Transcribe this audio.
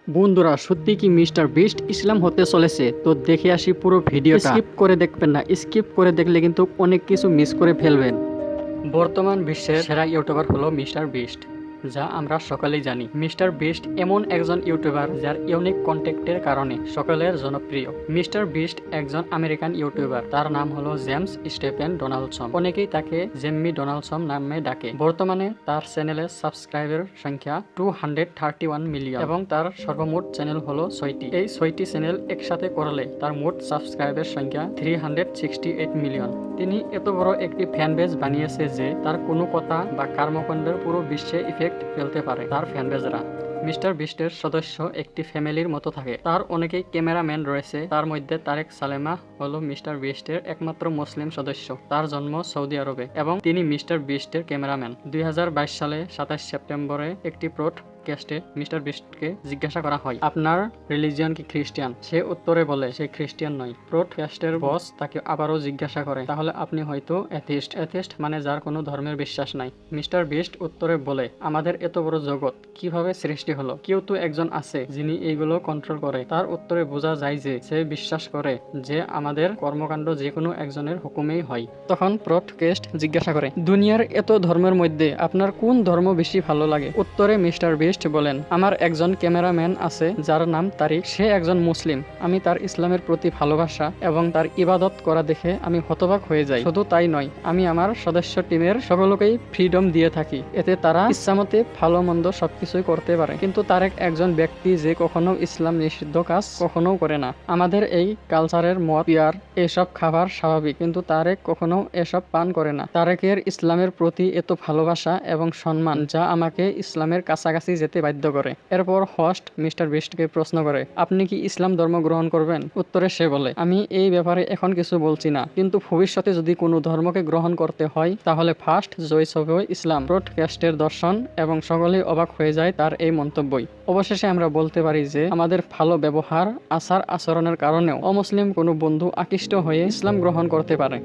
বন্ধুরা, সত্যি কি মিস্টার বিস্ট ইসলাম হতে চলেছে? তো দেখে আসি পুরো ভিডিওটা। স্কিপ করে দেখবেন না, স্কিপ করে দেখলে কিন্তু অনেক কিছু মিস করে ফেলবেন। বর্তমান বিশ্বের সেরা ইউটিউবার হলো মিস্টার বিস্ট, যা আমরা সকলেই জানি। মিস্টার বিস্ট এমন একজন ইউটিউবার যার ইউনিক কন্টেন্টের কারণে সকলের জনপ্রিয়। মিস্টার বিস্ট একজন আমেরিকান ইউটিউবার, তার নাম হলো জেমস স্টেফেন ডোনাল্ডসন। অনেকেই তাকে জেম্মি ডোনাল্ডসন নামে ডাকে। বর্তমানে তার চ্যানেলের সাবস্ক্রাইবার সংখ্যা 231 মিলিয়ন এবং তার সর্বমোট চ্যানেল হলো 6টি। এই 6টি চ্যানেল একসাথে করলে তার মোট সাবস্ক্রাইবের সংখ্যা 368 মিলিয়ন। তিনি এত বড় একটি ফ্যান বেজ বানিয়েছে যে তার কোনো কথা বা কর্মকাণ্ডের পুরো বিশ্বে ইফেক্ট ফেলতে পারে তার ফ্যান বেজরা। মিস্টার বিস্টের সদস্য একটি ফ্যামিলির মতো থাকে। তার অনেকেই ক্যামেরাম্যান রয়েছে, তার মধ্যে তারেক সালেমা হলো মিস্টার বিস্টের একমাত্র মুসলিম সদস্য। তার জন্ম সৌদি আরবে এবং তিনি মিস্টার বিস্টের ক্যামেরাম্যান। 2022 সালে 27 সেপ্টেম্বরে একটি পডকাস্টে মিস্টার বিস্টকে জিজ্ঞাসা করা হয়, আপনার রিলিজিয়ন কি খ্রিস্টান? সে উত্তরে বলে সে খ্রিস্টান নয়। পডকাস্টের বস তাকে আবারও জিজ্ঞাসা করে, তাহলে আপনি হয়তো অ্যাথিস্ট। অ্যাথিস্ট মানে যার কোনো ধর্মের বিশ্বাস নাই। মিস্টার বিস্ট উত্তরে বলে, আমাদের এত বড় জগৎ কিভাবে সৃষ্টি হলো? কেউ তো একজন আছে যিনি এইগুলো কন্ট্রোল করে। তার উত্তরে বোঝা যায় যে সে বিশ্বাস করে যে আমাদের কর্মকাণ্ড যে কোনো একজনের হুকুমেই হয়। তখন পডকাস্ট জিজ্ঞাসা করে, দুনিয়ার এত ধর্মের মধ্যে আপনার কোন ধর্ম বেশি ভালো লাগে? উত্তরে মিস্টার বিস্ট বলেন, আমার একজন ক্যামেরাম্যান আছে যার নাম তারিক, সে একজন মুসলিম। আমি তার ইসলামের প্রতি ভালোবাসা এবং তার ইবাদত করা দেখে আমি হতবাক হয়ে যাই। শুধু তাই নয়, আমি আমার সদস্য টিমের সকলকেই ফ্রিডম দিয়ে থাকি, এতে তারা ইচ্ছামতে ভালো মন্দ সবকিছুই করতে পারে। কিন্তু তারেক একজন ব্যক্তি যে কখনো ইসলাম নিষিদ্ধ কাজ কখনো করে না। আমাদের এই কালচারের মদ, বিয়ার এসব খাবার স্বাভাবিক, কিন্তু তারেক কখনো এসব পান করে না। তারেকের ইসলামের প্রতি এত ভালোবাসা এবং সম্মান যা আমাকে ইসলামের কাছাকাছি যেতে বাধ্য করে। এরপর হোস্ট মিস্টার বিস্টকে প্রশ্ন করে, আপনি কি ইসলাম ধর্ম গ্রহণ করবেন? উত্তরে সে বলে, আমি এই ব্যাপারে এখন কিছু বলছি না, কিন্তু ভবিষ্যতে যদি কোনো ধর্মকে গ্রহণ করতে হয় তাহলে ফার্স্ট চয়েস হবে ইসলাম। পডকাস্টের দর্শন এবং সকলেই অবাক হয়ে যায় তার এই মন্তব্যই। অবশেষে আমরা বলতে পারি যে আমাদের ভালো ব্যবহার, আচার আচরণের কারণেও অমুসলিম কোনো বন্ধু আকৃষ্ট হয়ে ইসলাম গ্রহণ করতে পারে।